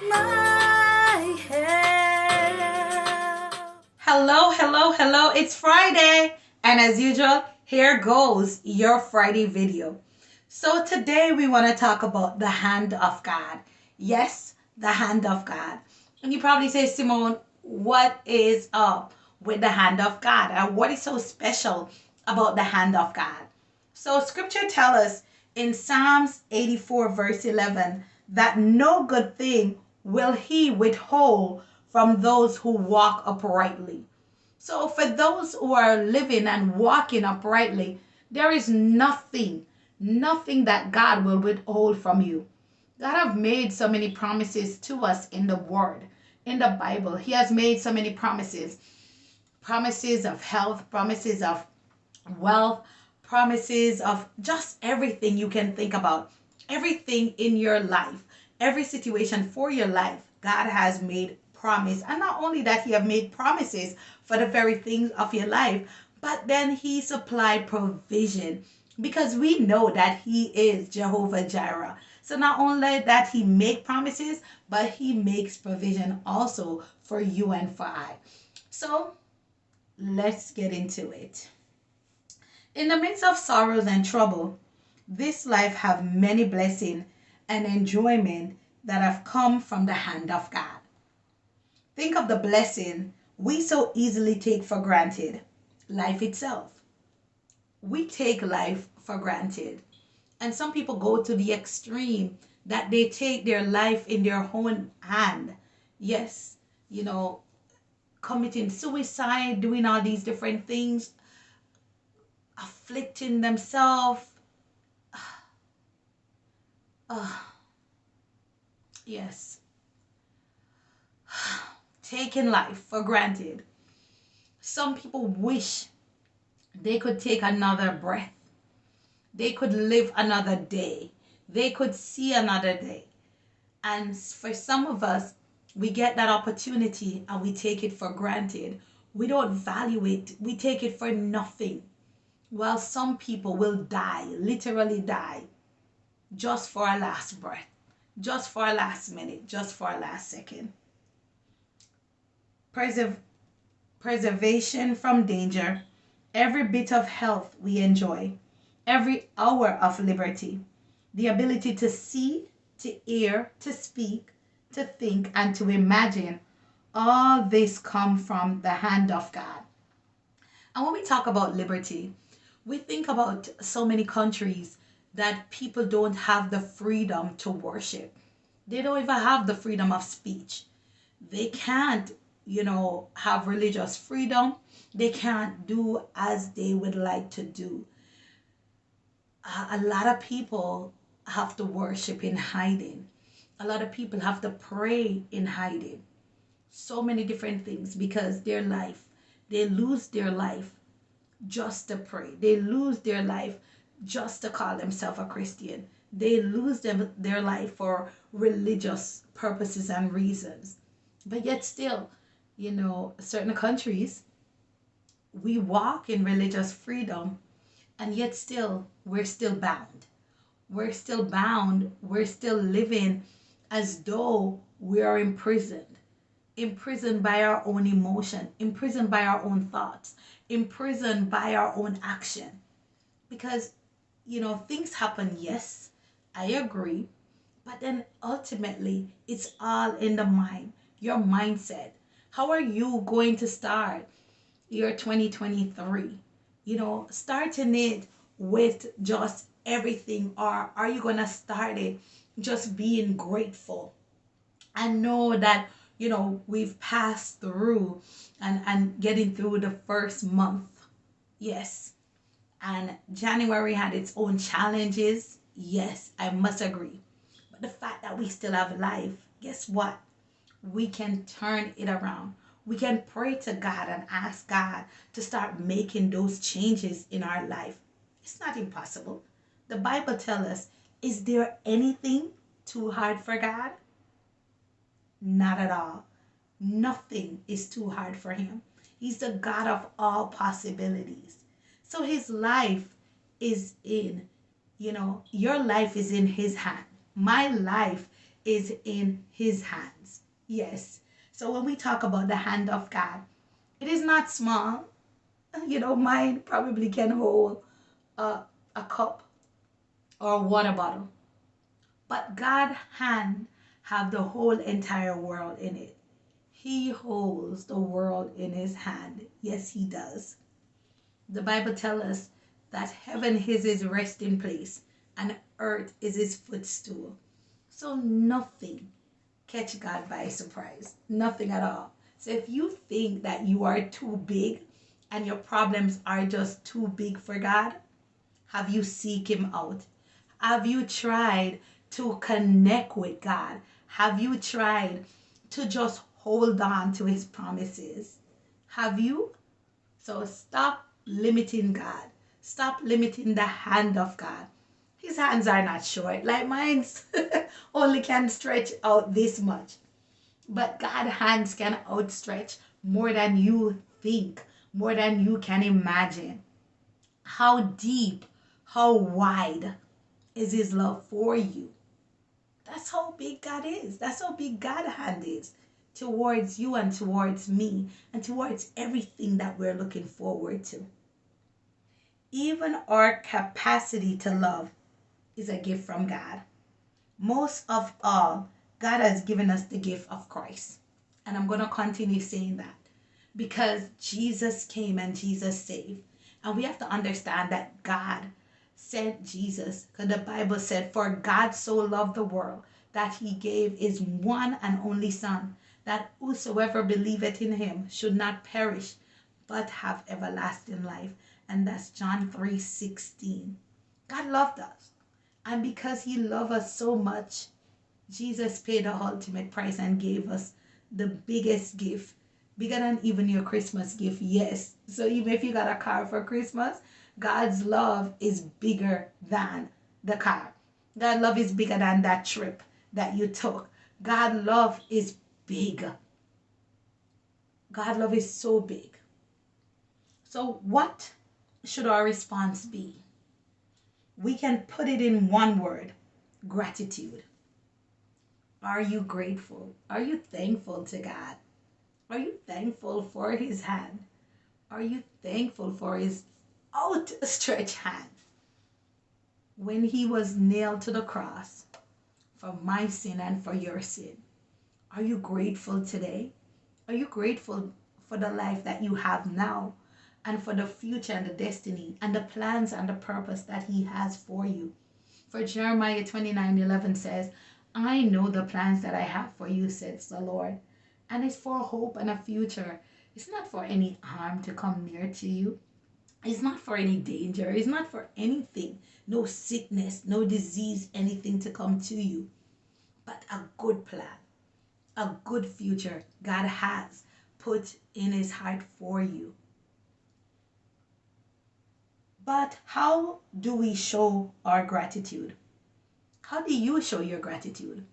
my help. Hello, hello, hello. It's Friday. And as usual, here goes your Friday video. So today we want to talk about the hand of God. Yes, the hand of God. And you probably say, Simone, what is up with the hand of God? And what is so special about the hand of God? So scripture tells us in Psalms 84 verse 11 that no good thing will he withhold from those who walk uprightly. So for those who are living and walking uprightly, there is nothing that God will withhold from you. God have made so many promises to us in the word, in the Bible. He has made so many promises. Promises of health, promises of wealth, promises of just everything you can think about. Everything in your life, every situation for your life, God has made promise. And not only that, he have made promises for the very things of your life, but then he supplied provision because we know that he is Jehovah Jireh. So not only that he make promises, but he makes provision also for you and for I. So let's get into it. In the midst of sorrows and trouble, this life have many blessings and enjoyment that have come from the hand of God. Think of the blessing we so easily take for granted. Life itself. We take life for granted. And some people go to the extreme that they take their life in their own hand. Yes, you know, committing suicide, doing all these different things, afflicting themselves. Yes, taking life for granted. Some people wish they could take another breath. They could live another day. They could see another day. And for some of us, we get that opportunity and we take it for granted. We don't value it. We take it for nothing. Well, some people will die, literally die, just for a last breath, just for a last minute, just for a last second. Preservation from danger, every bit of health we enjoy, every hour of liberty, the ability to see, to hear, to speak, to think, and to imagine, all this come from the hand of God. And when we talk about liberty, we think about so many countries that people don't have the freedom to worship. They don't even have the freedom of speech. They can't, have religious freedom. They can't do as they would like to do. A lot of people have to worship in hiding. A lot of people have to pray in hiding. So many different things because they lose their life just to pray. They lose their life just to call themselves a Christian. They lose their life for religious purposes and reasons. But yet still, certain countries, we walk in religious freedom, and yet still, we're still bound. We're still bound. We're still living as though we are imprisoned by our own emotion, imprisoned by our own thoughts, imprisoned by our own action. Because, things happen, yes, I agree, but then ultimately, it's all in the mind, your mindset. How are you going to start your 2023? Starting it with just everything, or are you going to start it just being grateful? I know that, we've passed through and getting through the first month. Yes. And January had its own challenges. Yes, I must agree. But the fact that we still have life, guess what? We can turn it around. We can pray to God and ask God to start making those changes in our life. It's not impossible. The Bible tells us, is there anything too hard for God? Not at all. Nothing is too hard for him. He's the God of all possibilities. So his life is in, your life is in his hand. My life is in his hands. Yes. So when we talk about the hand of God, it is not small. Mine probably can hold a, a cup or a water bottle. But God's hand have the whole entire world in it. He holds the world in his hand. Yes, he does. The Bible tells us that heaven is his resting place and earth is his footstool. So nothing catch God by surprise. Nothing at all. So if you think that you are too big and your problems are just too big for God, have you seek him out? Have you tried to connect with God? Have you tried to just hold on to his promises? Have you? So stop limiting God. Stop limiting the hand of God. His hands are not short. Like mine's only can stretch out this much. But God's hands can outstretch more than you think, more than you can imagine. How deep, how wide is his love for you? That's how big God is. That's how big God's hand is towards you and towards me and towards everything that we're looking forward to. Even our capacity to love is a gift from God. Most of all, God has given us the gift of Christ. And I'm going to continue saying that because Jesus came and Jesus saved. And we have to understand that God sent Jesus, because the Bible said, for God so loved the world that he gave his one and only Son, that whosoever believeth in him should not perish, but have everlasting life. And that's John 3:16. God loved us. And because he loved us so much, Jesus paid the ultimate price and gave us the biggest gift, bigger than even your Christmas gift. Yes. So even if you got a car for Christmas, God's love is bigger than the car. God's love is bigger than that trip that you took. God's love is big. God's love is so big. So what should our response be? We can put it in one word: gratitude. Are you grateful? Are you thankful to God? Are you thankful for his hand? Are you thankful for his outstretched hand? When he was nailed to the cross for my sin and for your sin, are you grateful today? Are you grateful for the life that you have now and for the future and the destiny and the plans and the purpose that he has for you? For Jeremiah 29:11 says, I know the plans that I have for you, says the Lord. And it's for hope and a future. It's not for any harm to come near to you. It's not for any danger. It's not for anything. No sickness, no disease, anything to come to you. But a good plan, a good future God has put in his heart for you. But how do we show our gratitude? How do you show your gratitude?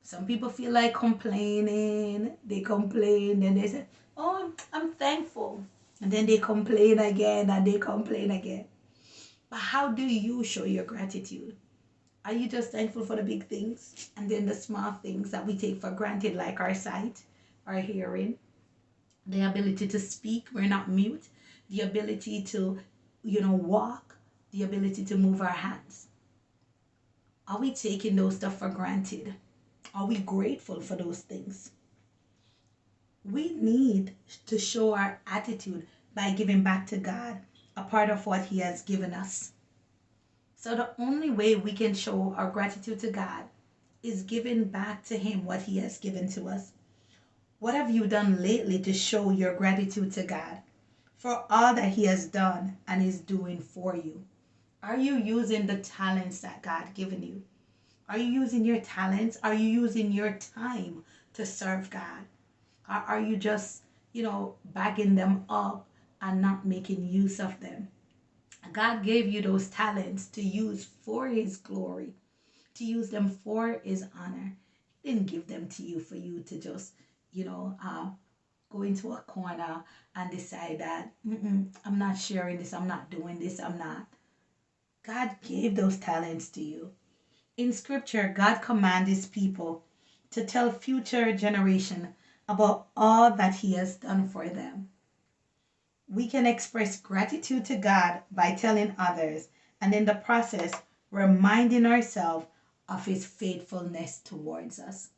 Some people feel like complaining. They complain and they say, oh, I'm thankful. And then they complain again and they complain again. But how do you show your gratitude? Are you just thankful for the big things and then the small things that we take for granted, like our sight, our hearing, the ability to speak, we're not mute, the ability to, walk, the ability to move our hands? Are we taking those stuff for granted? Are we grateful for those things? We need to show our attitude by giving back to God a part of what he has given us. So the only way we can show our gratitude to God is giving back to him what he has given to us. What have you done lately to show your gratitude to God for all that he has done and is doing for you? Are you using the talents that God given you? Are you using your talents? Are you using your time to serve God? Or are you just, bagging them up and not making use of them? God gave you those talents to use for his glory, to use them for his honor. He didn't give them to you for you to just, go into a corner and decide that, I'm not sharing this, I'm not doing this, I'm not. God gave those talents to you. In scripture, God commands his people to tell future generation about all that he has done for them. We can express gratitude to God by telling others, and in the process, reminding ourselves of his faithfulness towards us.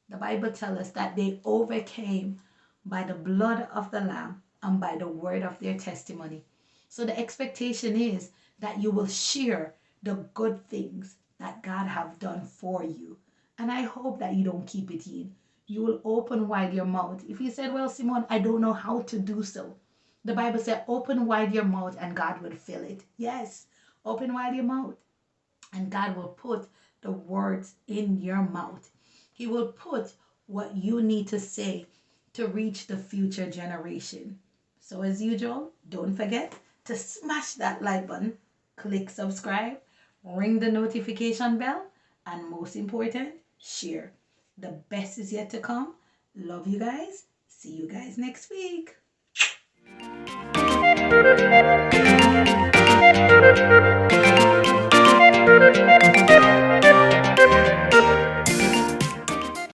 The Bible tells us that they overcame by the blood of the Lamb and by the word of their testimony. So the expectation is that you will share the good things that God have done for you. And I hope that you don't keep it in. You will open wide your mouth. If you said, well, Simone, I don't know how to do so. The Bible said, open wide your mouth and God will fill it. Yes, open wide your mouth and God will put the words in your mouth. He will put what you need to say to reach the future generation. So, as usual, don't forget to smash that like button, click subscribe, ring the notification bell, and most important, share. The best is yet to come. Love you guys. See you guys next week.